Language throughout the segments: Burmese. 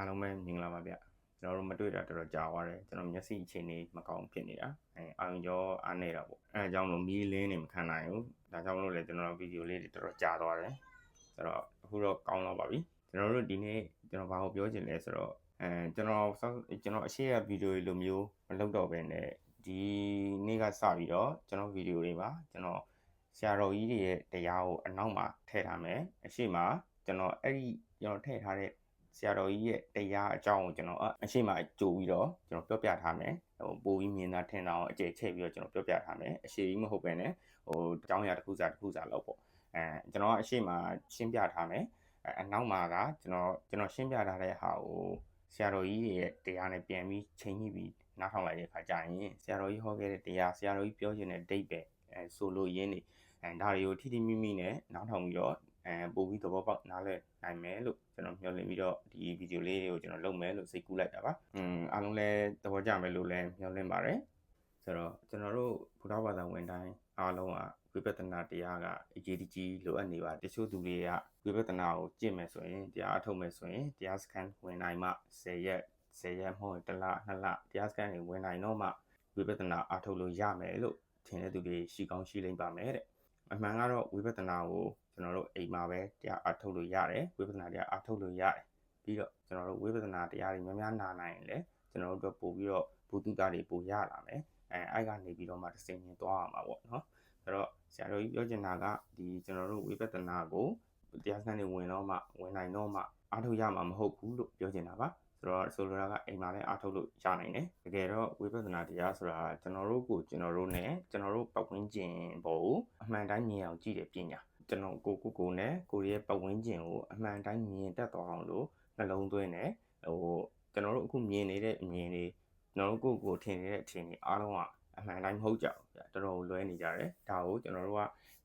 အားလုံးပဲမင်္ဂလာပါဗျကျွန်တော်တို့မတွေ့တာတော်တော်ကြာသွားတယ်ကျွန်တော်မျက်စိအခြေအနေမကောင်းဖြစ်နေတာအာရုံကြောအားနေတာပေါ့အဲအကြောင်းလို့မီးလင်းနေမခံနိုင်ဘူးဒါကြောင့်မလို့လေကျွန်တော်ဗီဒီယိုလေးတွေတော်တော်ကြာသွားတယ်ဆိုတော့အခုတော့ကောင်းတော့ပါပြီကျွန်တော်တို့ဒီနေ့ကျွန်တော်ဘာကိုပြောချင်လဲဆိုတော့ကျွန်တော်အရှိရဗီဒီယိုလိုမျိုးမလုပ်တော့ဘဲနဲ့ဒီနေ့ကစပြီးတော့ကျွန်တော်ဗီဒီယိုတွေပါကျွန်တော်ဆရာတော်ကြီးတွေရဲ့တရားကိုအနောက်မှာထည့်ထားမယ်အရှိမကျွန်တော်အဲ့ဒီကျွန်တော်ထည့်ထားတဲ့ဆရာတော်ကြီးရဲ့တရားအကြောင်းကိုကျွန်တော်အရှိမကြိုပြီးတော့ကျွန်တော်ပြောပြထားမယ်ပိုပြီးမြင်သာထင်အောင်အကျယ်ချဲ့ပြီးတော့ကျွန်တော်ပြောပြထားမယ်အရှိကြီးမဟုတ်ပဲနဲ့အကြောင်းအရာတစ်ခုစာလောက်ပေါ့ကျွန်တော်အရှိမရှင်းပြထားမယ်အနောက်မှာကကျွန်တော်ရှင်းပြထားတဲ့ဟာကိုဆရာတော်ကြီးရဲ့တရားနဲ့ပြန်ပြီးချိန်ညှိပြီးနားထောင်လိုက်တဲ့အခါကျရင်ဆရာတော်ကြီးဟောခဲ့တဲ့တရားဆရာတော်ကြီးပြောချင်တဲ့ဒိတ်ပဲဆိုလိုရင်းနေဒါတွေကိုထိထိမိမိနဲ့နားထောင်ပြီးတော့ပို့ပြီးသဘောပေါက်နားလည်နိုင်မယ်လို့ကျွန်တော်မျှော်လင့်ပြီးတော့ဒီဗီဒီယိုလေးတွေကိုကျွန်တော်လုပ်မယ်လို့စိတ်ကူးလိုက်တာပါအားလုံးလည်းသဘောကျမယ်လို့လည်းမျှော်လင့်ပါတယ်ဆိုတော့ကျွန်တော်တို့ဘုရားဘာသာဝင်တိုင်းအားလုံးကဝိပဿနာတရားကအရေးကြီးလိုအပ်နေပါတချို့သူတွေကဝိပဿနာကိုကျင့်မယ်ဆိုရင်တရားအထုတ်မယ်ဆိုရင်တရားစခန်းဝင်နိုင်မှ10ရက်မဟုတ်တစ်လ2လတရားစခန်းတွေဝင်နိုင်တော့မှဝိပဿနာအထုတ်လို့ရမယ်လို့ထင်တဲ့သူတွေရှိကောင်းရှိလိမ့်ပါမယ်တဲ့အမှန်ကတော့ဝိပဿနာကိုကျွန်တော်တို့အိမ်မှာပဲတရားအထုတ်လို့ရတယ်ဝိပဿနာတရားအထုတ်လို့ရတယ်ပြီးတော့ကျွန်တော်တို့ဝိပဿနာတရားတွေများများနာနိုင်ရင်လည်းကျွန်တော်တို့ပို့ပြီးတော့ဘုသူတတွေပို့ရလာမယ်အဲ့ကနေပြီးတော့မှတစ်စိမ်ရင်သွားရမှာပေါ့နော်ဆိုတော့ဆရာတော်ကြီးပြောချင်တာကဒီကျွန်တော်တို့ဝိပဿနာကိုတရားစခန်းတွေဝင်တော့မှဝင်နိုင်တော့မှအထုတ်ရမှာမဟုတ်ဘူးလို့ပြောချင်တာပါဆိုလိုတာကအိမ်မှာလည်းအထုတ်လို့ရနိုင်တယ်တကယ်တော့ဝိပဿနာတရားဆိုတာကျွန်တော်တို့နဲ့ကျွန်တော်တို့ပတ်ဝန်းကျင်ပေါ်ကိုအမှန်တိုင်းမြင်အောင်ကြည့်တဲ့ပညာကျွန်တော်ကိုနဲ့ကိုရဲ့ပတ်ဝန်းကျင်ကိုအမှန်တိုင်းမြင်တတ်သွားအောင်လို့နှလုံးသွင်းတယ်ကျွန်တော်တို့အခုမြင်နေတဲ့အမြင်တွေကျွန်တော်တို့ကိုထင်နေတဲ့အထင်တွေအားလုံးကအမှန်တိုင်းမဟုတ်ကြဘူးဗျတော်တော်လွဲနေကြတယ်ဒါကိုကျွန်တော်တို့က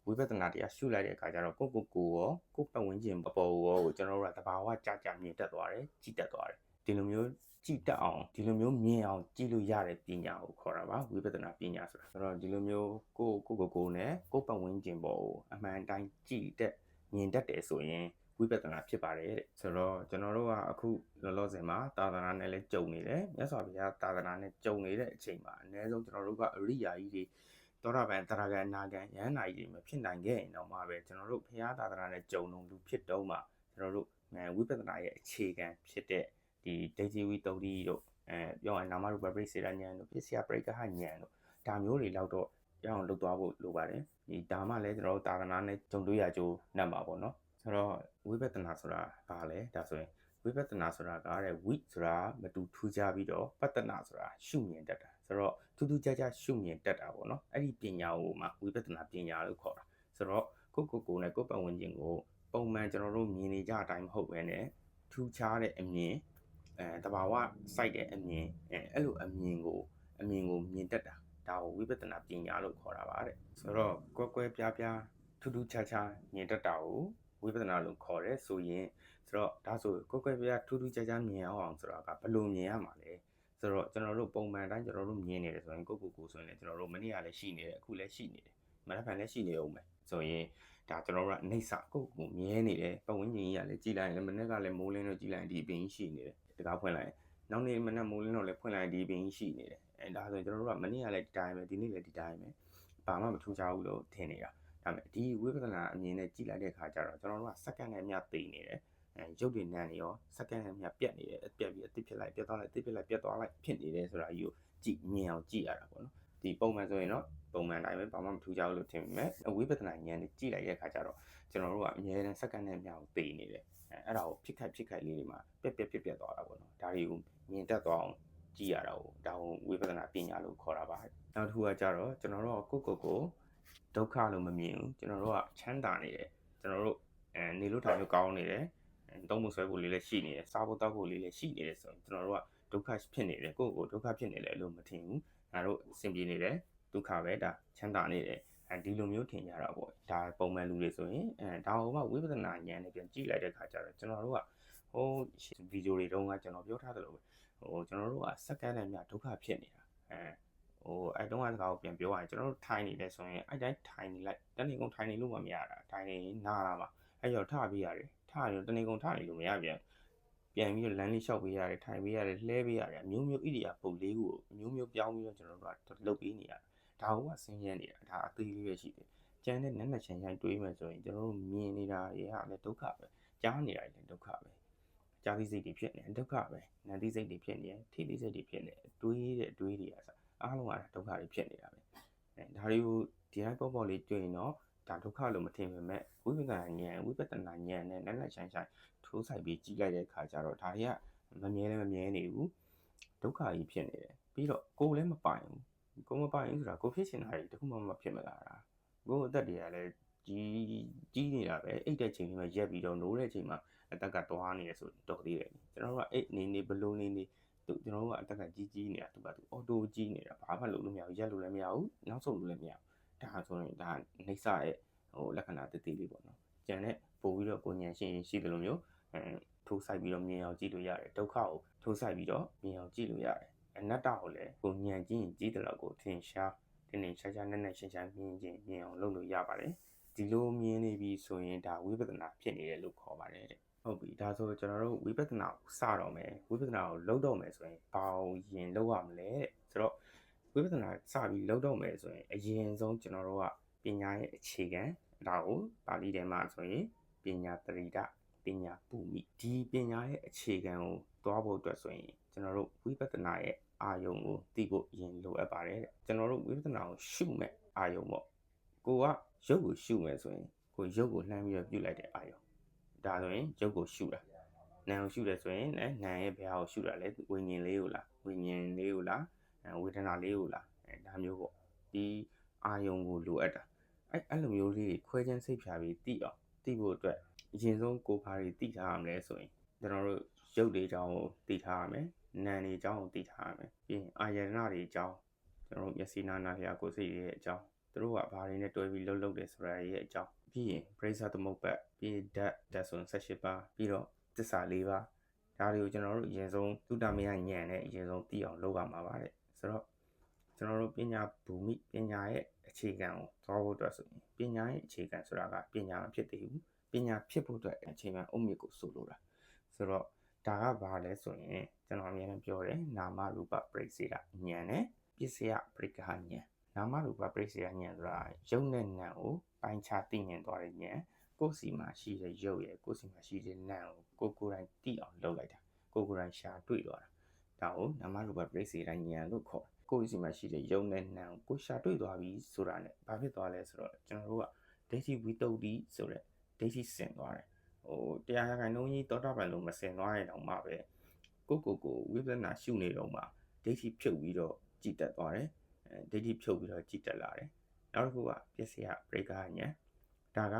ဝိပဿနာတရားရှုလိုက်တဲ့အခါကျတော့ကိုရောကိုပတ်ဝန်းကျင်အပေါ်ကိုကျွန်တော်တို့ကတဘာဝကြမြင်တတ်သွားတယ်ကြည့်တတ်သွားတယ်ဒီလိုမျိုးကြည့်တတ်အောင်ဒီလိုမျိုးမြင်အောင်ကြည့်လို့ရတဲ့ပညာကိုခေါ်တာပါဝိပဿနာပညာဆိုတာဆိုတော့ဒီလိုမျိုးကိုနဲ့ကိုပတ်ဝန်းကျင်ပေါ်ကိုအမှန်တိုင်းကြည့်တတ်မြင်တတ်တယ်ဆိုရင်ဝိပဿနာဖြစ်ပါတယ်တဲ့ဆိုတော့ကျွန်တော်တို့ကအခုလောလောဆယ်မှာသာသနာနဲ့လည်းကြုံနေတယ်မြတ်စွာဘုရားသာသနာနဲ့ကြုံနေတဲ့အချိန်မှာအနည်းဆုံးကျွန်တော်တို့ကအရိယာကြီးတွေသောတာပန်တရာဂံအနာဂံယဟန္တာကြီးတွေမဖြစ်နိုင်ခဲ့ရင်တော့မှပဲကျွန်တော်တို့ဘုရားသာသနာနဲ့ကြုံလုံးလူဖြစ်တော့မှကျွန်တော်တို့ဝိပဿနာရဲ့အခြေခံဖြစ်တဲ့ဒီဒိဋ္ဌိဝိတ္တုတို့ပြောရင်နာမရူပပရိစ္ဆေဒဉာဏ်တို့ပစ္စယပရိက္ခဟဉာဏ်တို့ဒါမျိုးတွေလောက်တော့ရအောင်လုပ်သွားဖို့လိုပါတယ်ဒီဒါမှလည်းကျွန်တော်တို့သာသနာနဲ့ကြုံတွေ့ရကြိုးနှံ့ပါပေါ့နော်ဆိုတော့ဝိပဿနာဆိုတာဘာလဲဒါဆိုရင်ဝိပဿနာဆိုတာကတဲ့ဝိဆိုတာမတူထူးခြားပြီးတော့ပဿနာဆိုတာရှုမြင်တတ်တာဆိုတော့ထူးထူးခြားခြားရှုမြင်တတ်တာပေါ့နော်အဲ့ဒီပညာကိုမှဝိပဿနာပညာလို့ခေါ်တာဆိုတော့ကိုနဲ့ကိုပတ်ဝန်းကျင်ကိုပုံမှန်ကျွန်တော်တို့မြင်နေကြအတိုင်းမဟုတ်ဘဲနဲ့ထူးခြားတဲ့အမြင်တဘာဝစိုက်တဲ့အမြင်အဲ့လိုအမြင်ကိုမြင်တတ်တာဒါကိုဝိပဿနာပညာလို့ခေါ်တာပါတဲ့ဆိုတော့ကွဲပြားထူးထူးခြားခြားမြင်တတ်တာကိုဝိပဿနာလို့ခေါ်တယ်ဆိုရင်ဆိုတော့ဒါဆိုကွဲပြားထူးထူးခြားခြားမြင်အောင်ဆိုတာကဘယ်လိုမြင်ရမှာလဲဆိုတော့ကျွန်တော်တို့ပုံမှန်တိုင်းကျွန်တော်တို့မြင်နေတယ်ဆိုရင်ကိုဆိုရင်လည်းကျွန်တော်တို့မနေ့ကလည်းရှိနေတယ်အခုလည်းရှိနေတယ်မနက်ဖြန်လည်းရှိနေအောင်ပဲဆိုရင်ဒါကျွန်တော်တို့ကအနှိမ့်စကိုမြဲနေတယ်ပတ်ဝန်းကျင်ကြီးကလည်းကြည်လိုက်ရင်မနေ့ကလည်းမိုးလင်းတော့ကြည်လိုက်ရင်ဒီအပင်ကြီးရှိနေတယ်တကားဖွင့်လိုက်နောက်နေ့မနက်မိုးလင်းတော့လည်းဖွင့်လိုက်ဒီအပင်ကြီးရှိနေတယ်ဒါဆိုရင်ကျွန်တော်တို့ကမနေ့ကလည်းဒီတိုင်းပဲဒီနေ့လည်းဒီတိုင်းပဲဘာမှမထူးခြားဘူးလို့ထင်နေတာဒါပေမဲ့ဒီဝိပဿနာအမြင်နဲ့ကြည်လိုက်တဲ့အခါကျတော့ကျွန်တော်တို့ကစက္ကန့်နဲ့မျှသိနေတယ်ရုပ်တွေနံနေရောစက္ကန့်နဲ့မျှပြတ်နေတယ်ပြတ်ပြီးအသစ်ဖြစ်လိုက်ပြတ်သွားလိုက်အသစ်ဖြစ်လိုက်ပြတ်သွားလိုက်ဖြစ်နေတယ်ဆိုတာကြီးကိုကြည့်မြင်အောင်ကြည့်ရတာပေါ့နော်ဒီပုံမှန်ဆိုရင်တော့ပုံမှန်တိုင်းပဲဘာမှမထူးခြားဘူးလို့ထင်ပေမဲ့ဝိပဿနာဉာဏ်နဲ့ကြည့်လိုက်တဲ့အခါကျတော့ကျွန်တော်တို့ကအမြဲတမ်းစက္ကန့်နဲ့မျှကိုသိနေတယ်အဲ့ဒါကိုဖြစ်ခိုက်လေးတွေမှာပြတ်သွားတာပေါ့နော်ဒါတွေကိုမြင်တတ်သွားအောင်ကြည့်ရတာကိုဒါကိုဝိပဿနာပညာလို့ခေါ်တာပါနောက်တစ်ခုကကြတော့ကျွန်တော်တို့ကိုဒုက္ခလို့မမြင်ဘူးကျွန်တော်တို့ကချမ်းသာနေတယ်ကျွန်တော်တို့နေလို့ထိုင်လို့ကောင်းနေတယ်သုံးဖို့ဆွဲဖို့လေးလည်းရှိနေတယ်စားဖို့တောက်ဖို့လေးလည်းရှိနေတယ်ဆိုရင်ကျွန်တော်တို့ကဒုက္ခဖြစ်နေတယ်ကိုဒုက္ခဖြစ်နေတယ်လို့မထင်ဘူးငါတို့အဆင်ပြေနေတယ်ဒုက္ခပဲဒါချမ်းသာနေတယ်ဒီလိုမျိုးထင်ကြတာပေါ့ဒါပုံမှန်လူတွေဆိုရင်ဒါဟိုမှဝိပဿနာဉာဏ်နဲ့ပြန်ကြည့်လိုက်တဲ့ခါကျတော့ကျွန်တော်တို့ကဟိုဗီဒီယိုတွေတုန်းကကျွန်တော်ပြောထားသလိုပဲကျွန်တော်တို့ကစက္ကန့်နဲ့မြဒုက္ခဖြစ်နေတာအဲ့တုန်းကတခါကိုပြန်ပြောရရင်ကျွန်တော်တို့ထိုင်နေတယ်ဆိုရင်အဲ့တိုင်းထိုင်နေလိုက်တနေ့ကုန်ထိုင်နေလို့မရတာထိုင်နေနားလာမှာအဲ့တော့ထပြီးရတယ်ထရတနေ့ကုန်ထနေလို့မရပြန် ပြန်ပြီးတော့လမ်းလေးလျှောက်ပေးရတယ်ထိုင်ပေးရတယ်လှဲပေးရတယ်အမျိုးမျိုးဣရိယာပုတ်လေးကိုအမျိုးမျိုးပြောင်းပြီးတော့ကျွန်တော်တို့ကလုပ်ပေးနေရဒါကဆင်းရဲနေတာဒါအသေးလေးပဲရှိတယ်ကျန်တဲ့နက်နက်ချင်ချင်တွေးမယ်ဆိုရင်ကျွန်တော်တို့မြင်နေတာတွေကလည်းဒုက္ခပဲကြားနေတာလည်းဒုက္ခပဲကြားသိစိတ်တွေဖြစ်နေဒုက္ခပဲနာသိစိတ်တွေဖြစ်နေထိသိစိတ်တွေဖြစ်နေတွေးတွေကအားလုံးကဒုက္ခတွေဖြစ်နေတာပဲဒါတွေကိုဒီတိုင်းပေါ့ပေါ့လေးတွေ့ရင်တော့ဒါဒုက္ခလို့မထင်ပေမဲ့ဝိပဿနာဉာဏ်နဲ့နက်နက်ချင်ချင်ထိုးဆိုင်ပြီးကြီးလိုက်တဲ့အခါကျတော့ဒါတွေကမမြဲနေဘူးဒုက္ခကြီးဖြစ်နေတယ်ပြီးတော့ကိုယ်လည်းမပိုင်ဘူးကိုယ်မပိုင်ဘူးဆိုတာကိုဖြစ်ချင်တာတွေတခုမှမဖြစ်မလာတာကိုယ်အသက်တွေကလည်းကြီးနေတာပဲအိတ်တဲ့ချိန်မှာရက်ပြီးတော့နိုးတဲ့ချိန်မှာအသက်ကသွားနေရဆိုတော်သေးတယ်ကျွန်တော်တို့ကအိတ်နေဘလုံးနေကျွန်တော်တို့ကအသက်ကကြီးနေတာသူကအော်တိုကြီးနေတာဘာမှလုပ်လို့မရဘူးရက်လို့လည်းမရဘူးနောက်ဆုံးလို့လည်းမရဘူးဒါဆိုရင်ဒါနှိမ့်စရဲ့လက္ခဏာတည်လေးပေါ့နော်ကျန်တဲ့ပို့ပြီးတော့ကိုဉာဏ်ရှိတယ်လို့မျိုးထိုးဆိုင်ပြီးတော့မြင်အောင်ကြည့်လို့ရတယ်ဒုက္ခကိုထိုးဆိုင်ပြီးတော့မြင်အောင်ကြည့်လို့ရတယ်အနတ္တကိုလည်းကိုဉာဏ်ကြည့်ရင်ကြည့်တယ်လို့ကိုထင်ရှားနက်ရှင်းမြင်အောင်လုပ်လို့ရပါတယ်ဒီလိုမြင်နေပြီဆိုရင်ဒါဝိပဿနာဖြစ်နေတယ်လို့ခေါ်ပါတယ်တဲ့ဟုတ်ပြီဒါဆိုကျွန်တော်တို့ဝိပဿနာကိုစတော့မယ်ဝိပဿနာကိုလုပ်တော့မယ်ဆိုရင်ဘာရင်လုပ်ရမလဲတဲ့ဆိုတော့ဝိပဿနာစပြီးလုပ်တော့မယ်ဆိုရင်အရင်ဆုံးကျွန်တော်တို့ကပညာရဲ့အခြေခံဒါကိုပါဠိထဲမှာဆိုရင်ပညာတရိဒပညာပုမိဒီပညာရဲ့အခြေခံကိုသွားဖို့အတွက်ဆိုရင်ကျွန်တော်တို့ဝိပဿနာရဲ့အာယုံကိုသိဖို့အရင်လိုအပ်ပါတယ်တဲ့ကျွန်တော်တို့ဝိပဿနာကိုရှုမဲ့အာယုံပေါ့ကိုကရုပ်ကိုရှုမယ်ဆိုရင်ကိုရုပ်ကိုလှမ်းပြီးတော့ပြုတ်လိုက်တဲ့အာယုံဒါဆိုရင်ရုပ်ကိုရှုတာနာမ်ကိုရှုတယ်ဆိုရင်နာမ်ရဲ့ဘယ်ဟာကိုရှုတာလဲဝိညာဉ်လေးကိုလားဝိညာဉ်လေးကိုလားဝေဒနာလေးကိုလားဒါမျိုးပေါ့ဒီအာယုံကိုလိုအပ်တာအဲ့လိုမျိုးလေးခွဲခြမ်းစိတ်ဖြာပြီးသိဖို့အတွက်အရင်ဆုံးကိုဘာတွေသိထားရမလဲဆိုရင်ကျွန်တော်တို့ရုပ်တွေအကြောင်းကိုသိထားရမယ်နာမ်တွေအကြောင်းကိုသိထားရမယ်ပြီးရင်အာယတနာတွေအကြောင်းကျွန်တော်တို့မျက်စိနာနာလျာကိုယ်စိတ်ရဲ့အကြောင်းသူတို့ကဘာတွေနဲ့တွဲပြီးလှုပ်တယ်ဆိုတာရဲ့အကြောင်းပြီးရင်ပရိစ္ဆသမုပ္ပတ်ပြီးဓာတ်ဆို18ပါးပြီးတော့သစ္စာ4ပါးဒါတွေကိုကျွန်တော်တို့အရင်ဆုံးသုတမယဉာဏ်နဲ့အရင်ဆုံးသိအောင်လုပ်ရမှာပါတဲ့ဆိုတော့ကျွန်တော်တို့ပညာဘူမိပညာရဲ့အခြေခံကိုသွားဖို့အတွက်ဆိုရင်ပညာရဲ့အခြေခံဆိုတာကပညာမဖြစ်သေးဘူးပညာဖြစ်ဖို့အတွက်အခြေခံအုတ်မြစ်ကိုဆိုလိုတာဆိုတော့ဒါကဘာလဲဆိုရင်ကျွန်တော်အများနဲ့ပြောတယ်နာမရူပပရိစ္ဆေဒဉာဏ်နဲ့ပစ္စယပရိက္ခဉာဏ်နာမရူပပရိစ္ဆေဒဉာဏ်ဆိုတာရုပ်နဲ့နာမ်ကိုပိုင်းခြားသိမြင်သွားတဲ့ဉာဏ်ကိုယ်စီမှာရှိတဲ့ရုပ်ရဲ့ကိုယ်စီမှာရှိတဲ့နာမ်ကိုကိုယ်တိုင်သိအောင်လုပ်လိုက်တာကိုယ်တိုင်ရှာတွေ့သွားတာဒါကိုနာမရူပပရိစ္ဆေဒဉာဏ်လို့ခေါ်ကိုယ်စီမှာရှိတဲ့ရုပ်နဲ့နာမ်ကိုရှာတွေ့သွားပြီဆိုတာ ਨੇ ဘာဖြစ်သွားလဲဆိုတော့ကျွန်တော်တို့ကဒိဋ္ဌိဝိတ္တုဒ္ဓိဆိုတဲ့ဒိဋ္ဌိစင်သွားတယ်တရားခိုင်နှုန်းကြီးတောတာပန်လို့မစင်သွားရင်တော့မှပဲကိုဝိပဿနာရှုနေတော့မှဒိဋ္ဌိဖြုတ်ပြီးတော့ကြည်တက်သွားတယ်ဒိဋ္ဌိဖြုတ်ပြီးတော့ကြည်တက်လာတယ်နောက်တစ်ခုကပစ္စယပရိက္ခဉာဏ်ဒါက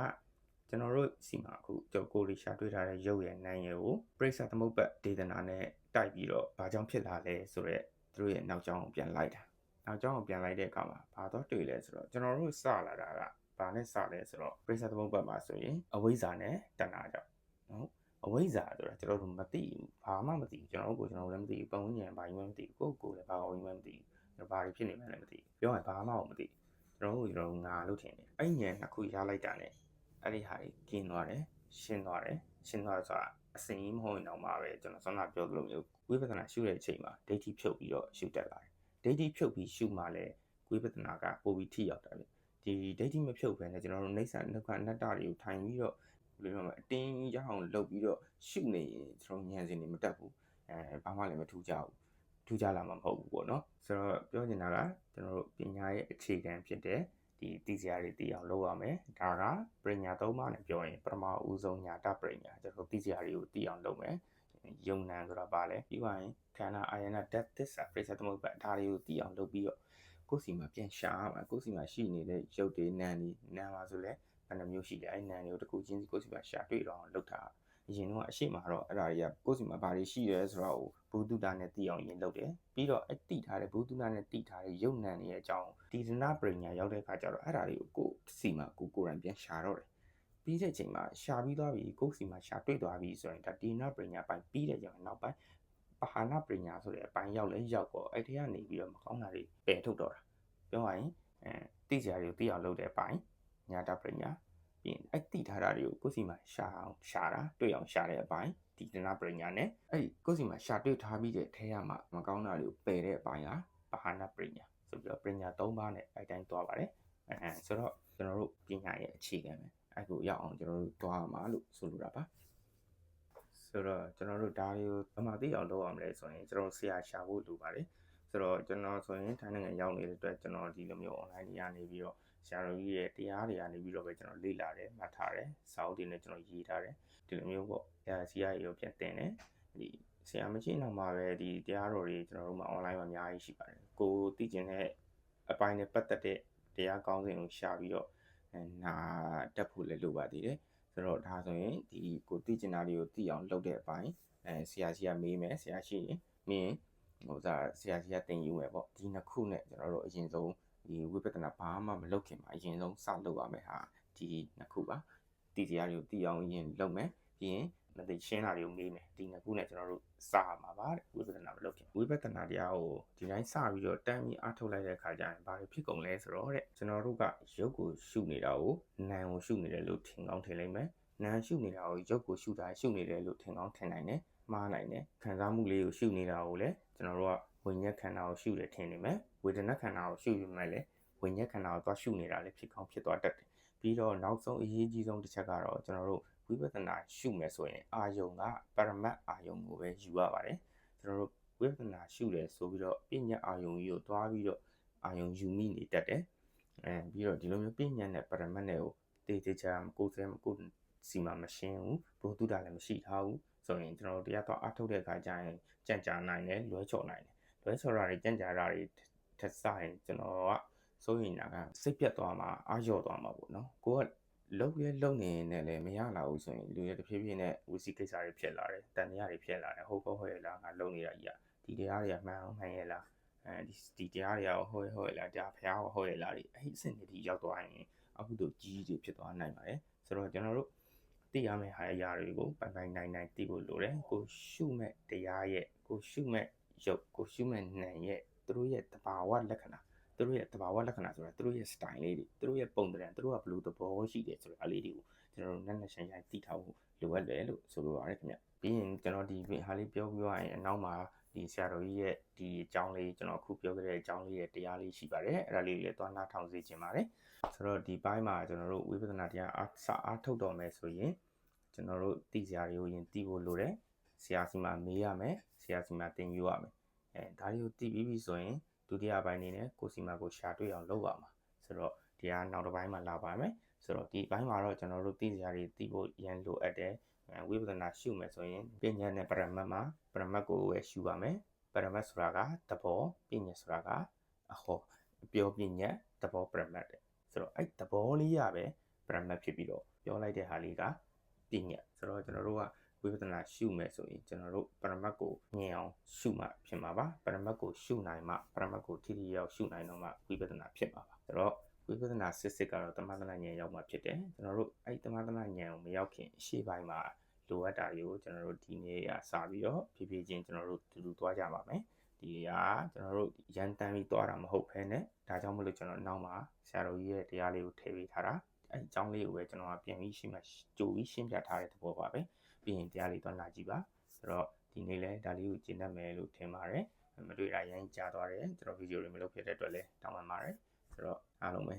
ကျွန်တော်တို့စီမှာအခုကိုယ်လေးရှာတွေ့ထားတဲ့ရုပ်ရဲ့နာမ်ရဲ့ကိုပရိစ္ဆသမုပ္ပတ်ဒေသနာနဲ့တိုက်ပြီးတော့ဘာကြောင့်ဖြစ်လာလဲဆိုတော့သူတို့ရဲ့နောက်ကြောင်းကိုပြန်လိုက်တာနောက်ကြောင်းကိုပြန်လိုက်တဲ့အခါမှာဘာတော့တွေ့လဲဆိုတော့ကျွန်တော်တို့စလာတာကဘာနဲ့စလဲဆိုတော့ပရိစ္ဆသမုပ္ပတ်မှာဆိုရင်အဝိဇ္ဇာနဲ့တဏှာကြောင့်နော်အဝိဇ္ဇာဆိုတာကျွန်တော်တို့မသိဘူးဘာမှမသိဘူးကျွန်တော်တို့လည်းမသိဘူးပုံဉာဏ်ဘာမှမသိဘူးကိုယ်လည်းဘာမှမသိဘူးဘာတွေဖြစ်နေမှလည်းမသိဘူးပြောရင်ဘာမှမသိဘူးကျွန်တော်ငါလို့ထင်တယ်အဲ့ဉာဏ်နှစ်ခုရလိုက်တာ ਨੇ အဲ့ဒီဟာကြီးကျင်းသွားတယ်ရှင်းသွားဆိုတာအစင်ကြီးမဟုတ်ရင်တော့မှပဲကျွန်တော်ဆောင်းလာပြောသလိုမျိုးဝိပဿနာရှုတဲ့အချိန်မှာဒိဋ္ဌိဖြုတ်ပြီးတော့ရှုတတ်လာတယ်ဒိဋ္ဌိဖြုတ်ပြီးရှုမှလည်းဝိပဿနာကပိုပြီးထိရောက်တာလေဒီဒိဋ္ဌိမဖြုတ်ဘဲနဲ့ကျွန်တော်တို့နှိစ္စဒုက္ခအနတ္တတွေကိုထိုင်ပြီးတော့ဘယ်လိုပြောမလဲအတင်းရအောင်လုပ်ပြီးတော့ရှုနေရင်ကျွန်တော်ဉာဏ်စဉ်တွေမတက်ဘူးဘာမှလည်းမထူးကြဘူးထူးကြလာမှာမဟုတ်ဘူးပေါ့နော်ဆိုတော့ပြောချင်တာကကျွန်တော်တို့ပညာရဲ့အခြေခံဖြစ်တဲ့ဒီသိစရာတွေသိအောင်လုပ်ရမယ်ဒါကပညာ၃ပါးနဲ့ပြောရင်ပထမဦးဆုံးညာတပညာကျွန်တော်သိစရာတွေကိုသိအောင်လုပ်မယ်ယုံနာဆိုတာပါလဲပြီးရင်ခန္ဓာအာယနာဓာတ်သစ္စာပရိစ္ဆသမုပ္ပါဒါတွေကိုသိအောင်လုပ်ပြီးတော့ကိုယ်စီမှာပြန်ရှာရမှာကိုယ်စီမှာရှိနေတဲ့ရုပ်တွေနာမ်တွေနာမ်ပါဆိုလဲဘယ်နှမျိုးရှိလဲအဲ့နာမ်တွေကိုတစ်ခုချင်းစီကိုယ်စီမှာရှာတွေ့တော့လုပ်တာအရင်တော့အရှိမတော့အဲ့ဒါတွေကကိုယ်စီမှာဘာတွေရှိရဲဆိုတော့ဘူတုတာနဲ့သိအောင်ရင်လုပ်တယ်ပြီးတော့အဲ့သိထားတဲ့ဘူတုတာနဲ့သိထားတဲ့ရုပ်နာမ်တွေရဲ့အကြောင်းဒီဒနာပညာရောက်တဲ့အခါကျတော့အဲ့ဒါတွေကိုကိုယ်စီမှာကိုယ်တိုင်ပြန်ရှာတော့တယ်ပြီးတဲ့အချိန်မှာရှာပြီးသွားပြီကိုယ်စီမှာရှာတွေ့သွားပြီဆိုရင်ဒါဒီနာပညာပိုင်းပြီးတဲ့ကြောင်နောက်ပိုင်းပဟာနာပညာဆိုတဲ့အပိုင်းရောက်တော့အဲ့ဒီကနေပြီးတော့မကောင်းတာတွေပယ်ထုတ်တော့တာပြောရရင်သိစရာတွေကိုသိအောင်လုပ်တဲ့အပိုင်းညာတပညာပြီးရင်အဲ့သိထားတာတွေကိုကိုယ်စီမှာရှာတာတွေ့အောင်ရှာတဲ့အပိုင်း ဒီတနာပညာနဲ့အဲ့ကိုယ်စီမှာရှာတွေ့ထားပြီးတဲ့ထဲရမှာမကောင်းတာတွေကိုပယ်တဲ့အပိုင်းကပါဟနာပညာဆိုပြီးတော့ပညာ၃ပါးနဲ့အဲ့တိုင်းသွားပါတယ်ဆိုတော့ကျွန်တော်တို့ပညာရဲ့အခြေခံပဲအဲ့ကိုရောက်အောင်ကျွန်တော်တို့သွားမှာလို့ဆိုလိုတာပါဆိုတော့ကျွန်တော်တို့ဒါတွေကိုအမှသိအောင်လုပ်အောင်လဲဆိုရင်ကျွန်တော်ဆရာရှာဖို့လိုပါတယ်ဆိုတော့ကျွန်တော်ဆိုရင်ထိုင်းနိုင်ငံရောက်နေတဲ့အတွက်ကျွန်တော်ဒီလိုမျိုး online တွေကနေပြီးတော့ဆရာတော်ကြီးရဲ့တရားတွေကနေပြီးတော့ပဲကျွန်တော်လေ့လာတယ်မှတ်ထားတယ်စာအုပ်တွေနဲ့ကျွန်တော်ရေးထားတယ်ဒီလိုမျိုးပေါ့ဆရာကြီးရောပြန်တင်တယ်ဒီဆရာမရှိနောက်မှာပဲဒီတရားတော်တွေကျွန်တော်တို့မှာ online မှာအများကြီးရှိပါတယ်ကိုသိကျင်တဲ့အပိုင်းနဲ့ပတ်သက်တဲ့တရားကောင်းစဉ်ကိုရှာပြီးတော့နာတက်ဖို့လည်းလိုပါသေးတယ်ဆိုတော့ဒါဆိုရင်ဒီကိုသိကျင်တာတွေကိုသိအောင်လုပ်တဲ့အပိုင်းဆရာကြီးကမေးမယ်ဆရာရှိရင်မင်းဟိုစားဆရာကြီးကတင်ယူမယ်ပေါ့ဒီနှစ်ခုနဲ့ကျွန်တော်တို့အရင်ဆုံးဒီဝိပဿနာဘာမှမလုပ်ခင်မှာအရင်ဆုံးစလုပ်ရမယ်ဟာဒီနှစ်ခုပါဒီတရားတွေကိုသိအောင်ရင်လုပ်မယ်ပြီးရင်မသိရှင်းတာတွေကိုမေးမယ်ဒီနှစ်ခုနဲ့ကျွန်တော်တို့စရမှာပါတဲ့ဝိပဿနာမလုပ်ခင်ဝိပဿနာတရားကိုဒီတိုင်းစပြီးတော့တန်းပြီးအားထုတ်လိုက်တဲ့အခါကျရင်ဘာတွေဖြစ်ကုန်လဲဆိုတော့တဲ့ကျွန်တော်တို့ကရုပ်ကိုရှုနေတာကိုနာမ်ကိုရှုနေတယ်လို့ထင်ကောင်းထင်လိမ့်မယ်နာမ်ရှုနေတာကိုရုပ်ကိုရှုတာရှုနေတယ်လို့ထင်ကောင်းထင်နိုင်တယ်မှားနိုင်တယ်ခံစားမှုလေးကိုရှုနေတာကိုလည်းကျွန်တော်တို့ကဝိညာဉ်ခန္ဓာကိုရှုတယ်ထင်နေမယ်ဝေဒနာခန္ဓာကိုရှုရမယ်လေဝိညာဉ်ခန္ဓာကိုသွားရှုနေတာလည်းဖြစ်ကောင်းဖြစ်သွားတတ်တယ်ပြီးတော့နောက်ဆုံးအရေးကြီးဆုံးတစ်ချက်ကတော့ကျွန်တော်တို့ဝိပဿနာရှုမယ်ဆိုရင်အာယုံကပရမတ်အာယုံကိုပဲယူရပါတယ်ကျွန်တော်တို့ဝိပဿနာရှုတယ်ဆိုပြီးတော့ပညာအာယုံကြီးကိုသွားပြီးတော့အာယုံယူမိနေတတ်တယ်ပြီးတော့ဒီလိုမျိုးပညာနဲ့ပရမတ်နဲ့ကိုတေးသေးချာကိုယ်စဲကိုစီမှာမရှင်းဘူးဘုသူတ္တလည်းမရှိထားဘူးဆိုရင်ကျွန်တော်တို့တရားတော့အထုတ်တဲ့အခါကျရင်ကြံ့ကြာနိုင်တယ်လွဲချော်နိုင်တယ်လွဲချော်တာတွေကြံ့ကြာတာတွေထက်ဆိုင်ကျွန်တော်ကစိုးရင်တာကစိတ်ပြတ်သွားမှာအာရော့သွားမှာပေါ့နော်ကိုကလုံနေနေလည်းမရလာဘူးဆိုရင်လူတွေတဖြည်းဖြည်းနဲ့ဝစီကိစ္စတွေဖြစ်လာတယ်တန်တရားတွေဖြစ်လာတယ်ဟုတ်ကောဟုတ်ရလားငါလုံနေတာကြီးอ่ะဒီတရားတွေကမှန်အောင်မှန်ရလားဒီတရားတွေကဟုတ်ရလားတရားဖျားဟုတ်ရလားဒီအဲ့ဒီအဆင့်တွေရောက်သွားရင်အခုတို့ကြီးတွေဖြစ်သွားနိုင်ပါတယ်ဆိုတော့ကျွန်တော်တို့သိရမယ့်ဟာအရာတွေကိုပိုင်နိုင်သိဖို့လိုတယ်ကိုရှုမဲ့တရားရဲ့ကိုရှုမဲ့ရုပ်ကိုရှုမဲ့နာမ်ရဲ့သူတို့ရဲ့တဘာဝလက္ခဏာသူတို့ရဲ့တဘာဝလက္ခဏာဆိုတာသူတို့ရဲ့ style လေးတွေသူတို့ရဲ့ပုံသဏ္ဍာန်သူတို့ကဘယ်လိုသဘောရှိတယ်ဆိုတဲ့အလေးတွေကိုကျွန်တော်တို့နက်ရှင်းသိထားဖို့လိုအပ်တယ်လို့ဆိုလိုပါတယ်ခင်ဗျပြီးရင်ကျွန်တော်ဒီဟာလေးပြောပြရရင်အနောက်မှာဒီဆရာတော်ကြီးရဲ့ဒီအကြောင်းလေးကျွန်တော်အခုပြောခဲ့တဲ့အကြောင်းလေးရဲ့တရားလေးရှိပါတယ်အဲ့ဒါလေးလည်းသွားနားထောင်စေချင်ပါတယ်ဆိုတော့ဒီပိုင်းမှာကျွန်တော်တို့ဝိပဿနာတရားအားထုတ်တော်မယ်ဆိုရင်ကျွန်တော်တို့သိစရာတွေကိုရင်သိဖို့လိုတယ်ဆရာစီမှာမေးရမယ်ဆရာစီမှာသင်ယူရမယ်ဒါတွေကိုသိပြီးပြီဆိုရင်ဒုတိယပိုင်းနေနဲ့ကိုစီမှာကိုရှာတွေ့အောင်လုပ်ရမှာဆိုတော့ဒီကနောက်တစ်ပိုင်းမှာလာပါမယ်ဆိုတော့ဒီပိုင်းမှာတော့ကျွန်တော်တို့သိစရာတွေသိဖို့ရန်လိုအပ်တယ်ဝိပဿနာရှုမယ်ဆိုရင်ပညာနဲ့ပရမတ်မှာပရမတ်ကိုပဲရှုပါမယ်ပရမတ်ဆိုတာကသဘောပညာဆိုတာကအဟောပြောပညာသဘောပရမတ်ဆိုတော့အဲ့သဘောလေးရပဲပရမတ်ဖြစ်ပြီးတော့ပြောလိုက်တဲ့ဟာလေးကပညာဆိုတော့ကျွန်တော်တို့ကဝိပဿနာရှုမယ်ဆိုရင်ကျွန်တော်တို့ပရမတ်ကိုမြင်အောင်ရှုမှဖြစ်မှာပါပရမတ်ကိုရှုနိုင်မှပရမတ်ကိုထိထိရောက်ရှုနိုင်တော့မှဝိပဿနာဖြစ်မှာပါဆိုတော့ဝိပဿနာစစ်ကတော့တမန်တနာဉာဏ်ရောက်မှဖြစ်တယ်ကျွန်တော်တို့အဲ့တမန်တနာဉာဏ်ကိုမရောက်ခင်ရှေ့ပိုင်းမှာလိုအပ်တာတွေကိုကျွန်တော်တို့ဒီနေ့ရစပြီးတော့ဖြည်းဖြည်းချင်းကျွန်တော်တို့တူသွားကြပါမယ်ဒီကကျွန်တော်တို့ရန်တမ်းပြီးသွားတာမဟုတ်ဘဲနဲ့ဒါကြောင့်မလို့ကျွန်တော်နောက်မှာဆရာတော်ကြီးရဲ့တရားလေးကိုထည့်ပေးထားတာအဲ့အကြောင်းလေးကိုပဲကျွန်တော်ကပြန်ပြီးရှင်းမှကြိုပြီးရှင်းပြထားတဲ့သဘောပါပဲပြီးရင်တရားလေးသွားလာကြည့်ပါဆိုတော့ဒီနေ့လဲဒါလေးကိုကျင့်တတ်မယ်လို့ထင်ပါတယ်မတွေ့တာရမ်းကြားသွားတယ်ကျွန်တော်ဗီဒီယိုတွေမလုပ်ဖြစ်တဲ့အတွက်လည်းတောင်းပန်ပါတယ်ဆိုတော့အားလုံးပဲ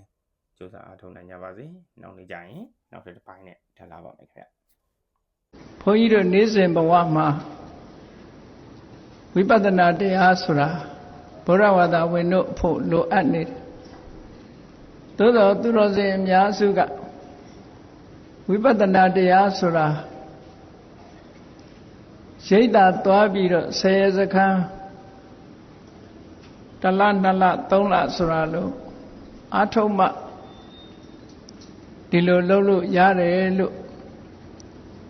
ကြိုးစားအားထုတ်နိုင်ကြပါစေနောက်နေ့ကျရင်နောက်တစ်ပိုင်းနဲ့ထပ်လာပါမယ်ခင်ဗျဘုန်းကြီးတို့နေ့စဉ်ဘဝမှာဝိပဿနာတရားဆိုတာဘုရားဝါဒဝင်တို့ဖို့လိုအပ်နေတယ်သို့တော်သူတော်စင်အများစုကဝိပဿနာတရားဆိုတာရိတ်တာသွားပြီးတော့ဆယ်စခန်းတစ်လနှစ်လသုံးလဆိုတာလို့အာထုံမှဒီလိုလုပ်လို့ရတယ်လို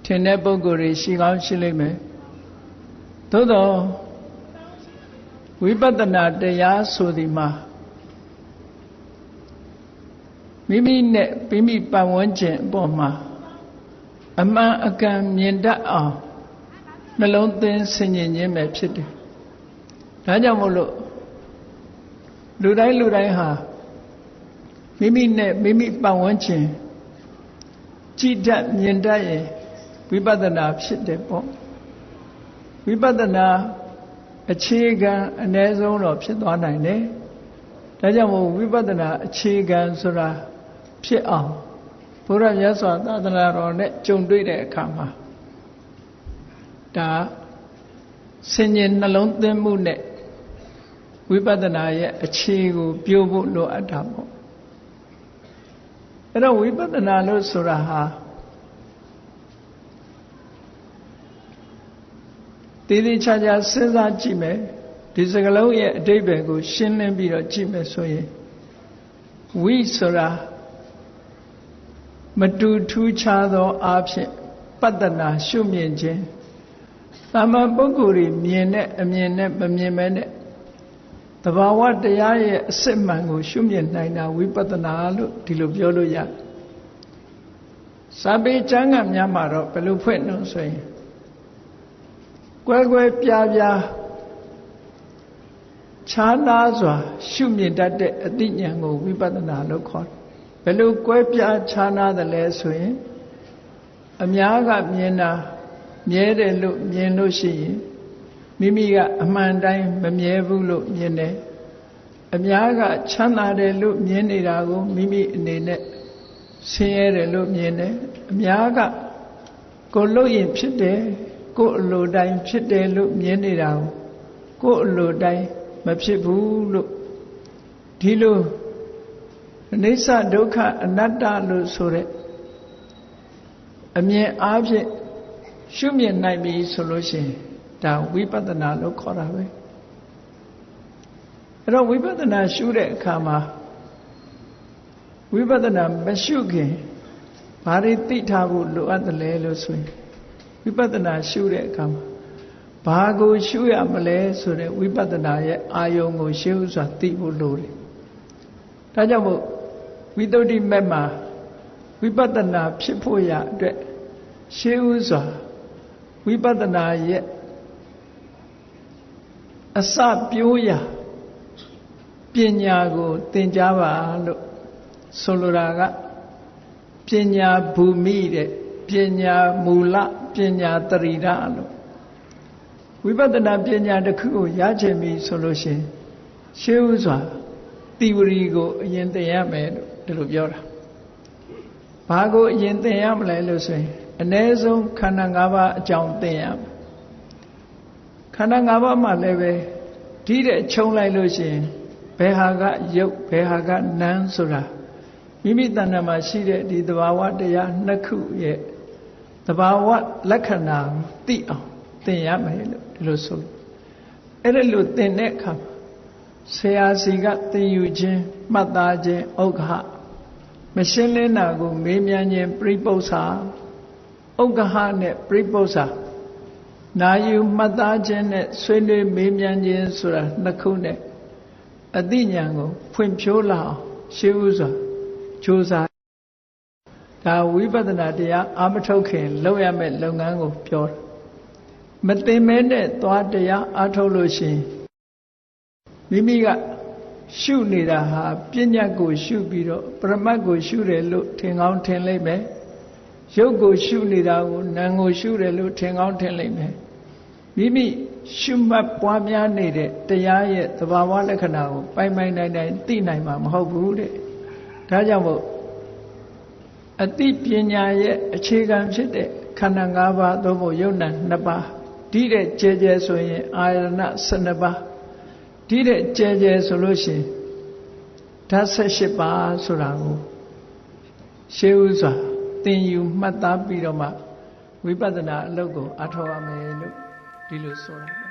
့ထင်တဲ့ပုဂ္ဂိုလ်တွေရှိကောင်းရှိလိမ့်မယ်သို့တော့ဝိပဿနာတရားဆိုဒီမှာမိမိနဲ့မိမိပတ်ဝန်းကျင်အပေါ်မှာအမှန်အကန်မြင်တတ်အောင်နှလုံးသွင်းဆင်ခြင်ခြင်းပဲဖြစ်တယ်ဒါကြောင့်မို့လို့လူတိုင်းဟာမိမိနဲ့မိမိပတ်ဝန်းကျင်ကြည်တတ်မြင်တတ်ရင်ဝိပဿနာဖြစ်တယ်ပေါ့ ဝိပဿနာအခြေခံအ ਨੇ ဆုံးတော့ဖြစ်သွားနိုင်တယ်ဒါကြောင့်မို့ဝိပဿနာအခြေခံဆိုတာဖြစ်အောင်ဘုရားမြတ်စွာသာသနာတော်နဲ့ကြုံတွေ့တဲ့အခါမှာဒါဆင်ញင်နှလုံးသွင်းမှုနဲ့ဝိပဿနာရဲ့အခြေကိုပြို့ဖို့လိုအပ်တာပေါ့အဲ့တော့ဝိပဿနာလို့ဆိုတာဟာတည်တည်ချာချာစဉ်းစားကြည့်မယ်ဒီစကားလုံးရဲ့အဓိပ္ပာယ်ကိုရှင်းလင်းပြီးတော့ကြည့်မယ်ဆိုရင်ဝိဆိုတာမတူထူးခြားသောအားဖြင့်ပတ္တနာရှုမြင်ခြင်းသာမန်ပုဂ္ဂိုလ်တွေမြင်တဲ့အမြင်နဲ့မမြင်မဲနဲ့သဘာဝတရားရဲ့အစစ်မှန်ကိုရှုမြင်နိုင်တာဝိပဿနာလို့ဒီလိုပြောလို့ရတယ်။စာပေကျမ်းဂန်များမှာတော့ဘယ်လိုဖွင့်လို့ဆိုရင်ကွဲကွဲပြားပြားခြားနားစွာရှုမြင်တတ်တဲ့အသိဉာဏ်ကိုဝိပဿနာလို့ခေါ်တယ်။ဘယ်လိုကွဲပြားခြားနားတယ်လဲဆိုရင်အများကမြင်တာမြဲတယ်လို့မြင်လို့ရှိရင်မိမိကအမှန်တိုင်းမမြဲဘူးလို့မြင်တယ်အများကချမ်းသာတယ်လို့မြင်နေတာကိုမိမိအနေနဲ့ဆင်းရဲတယ်လို့မြင်တယ်အများကကိုယ်လို့ရင်ဖြစ်တယ်ကိုယ်အလိုတိုင်းဖြစ်တယ်လို့မြင်နေတာကိုယ်အလိုတိုင်းမဖြစ်ဘူးလို့ဒီလိုအနိစ္စဒုက္ခအနတ္တလို့ဆိုတဲ့အမြင်အားဖြင့်ရှုမြင်နိုင်ပြီဆိုလို့ရှိရင်ဒါဝိပဿနာလို့ခေါ်တာပဲအဲ့တော့ဝိပဿနာရှုတဲ့အခါမှာဝိပဿနာမရှုခင်ဘာတွေသိထားဖို့လိုအပ်တယ်လဲလို့ဆိုရင်ဝိပဿနာရှုတဲ့အခါမှာဘာကိုရှုရမလဲဆိုတဲ့ဝိပဿနာရဲ့အာယုံကိုရှေးဥစွာသိဖို့လိုတယ်ဒါကြောင့်မို့ဝိသုဒ္ဓိမက်မှာဝိပဿနာဖြစ်ဖို့ရအတွက်ရှေးဥစွာဝိပဿနာရဲ့အစပြိုးရာပညာကိုသင်ကြားပါလို့ဆိုလိုတာကပညာဘူမိတဲ့ပညာမူလပညာတရိဒလို့ဝိပဿနာပညာတစ်ခုကိုရချင်ပြီဆိုလို့ရှိရင်ရှေးဥစွာသီဝရီကိုအရင်သင်ရမယ်လို့ဒီလိုပြောတာဘာကိုအရင်သင်ရမလဲလို့ဆိုရင်အ ਨੇ ဆုံးခန္ဓာ၅ပါးအကြောင်းသင်ရမယ်ခန္ဓာ၅ပါးမှာလည်းပဲဒီတဲ့ခြုံလိုက်လို့ရှိရင်ဘယ်ဟာကယုတ်ဘယ်ဟာကနာမ်ဆိုတာမိမိတဏ္ဍာမှာရှိတဲ့ဒီသဘာဝတရားနှစ်ခုရဲ့သဘာဝလက္ခဏာသိအောင်သင်ရမယ်လို့ဒီလိုဆိုအဲ့ဒါလို့သင်တဲ့အခါဆရာစီကသင်ယူခြင်းမှတ်သားခြင်းဥက္ခမရှင်းလင်းတာကိုမေးမြန်းခြင်းပြိပု္ပ္ပာဥက္ခနဲ့ပြိပု္ပ္ပာနာယူမှတ်သားခြင်းနဲ့ဆွေးနွေးမေးမြန်းခြင်းဆိုတာနှစ်ခုနဲ့အသိဉာဏ်ကိုဖွင့်ဖြိုးလာအောင်ရှေးဥစွာကြိုးစားဒါဝိပဿနာတရားအာမထုတ်ခင်လုပ်ရမယ့်လုပ်ငန်းကိုပြောတာမသိမဲနဲ့သွားတရားအားထုတ်လို့ရှိရင်မိမိကရှုနေတာဟာပညာကိုရှုပြီးတော့ပရမတ်ကိုရှုတယ်လို့ထင်ကောင်းထင်လိမ့်မယ်ရုပ်ကိုရှုနေတာကိုနာမ်ကိုရှုတယ်လို့ထင်ကောင်းထင်လိမ့်မယ်မိမိရှုမှတ်ပွားများနေတဲ့တရားရဲ့သဘာဝလက္ခဏာကိုပိုင်ပိုင်နိုင်နိုင်သိနိုင်မှာမဟုတ်ဘူးတဲ့ဒါကြောင့်မို့အသိပညာရဲ့အခြေခံဖြစ်တဲ့ခန္ဓာ၅ပါးသို့မဟုတ်ယုံနာ2ပါးဒီတဲ့ကျဲကျဲဆိုရင်အာရဏ12ပါးဒီတဲ့ကျဲကျဲဆိုလို့ရှိရင်ဓာတ်18ပါးဆိုတာကိုရှေးဥစွာသင်ယူမှတ်သားပြီးတော့မှဝိပဿနာအလုပ်ကိုအားထုတ်ရမယ်လို့ဒီလိုဆိုတာ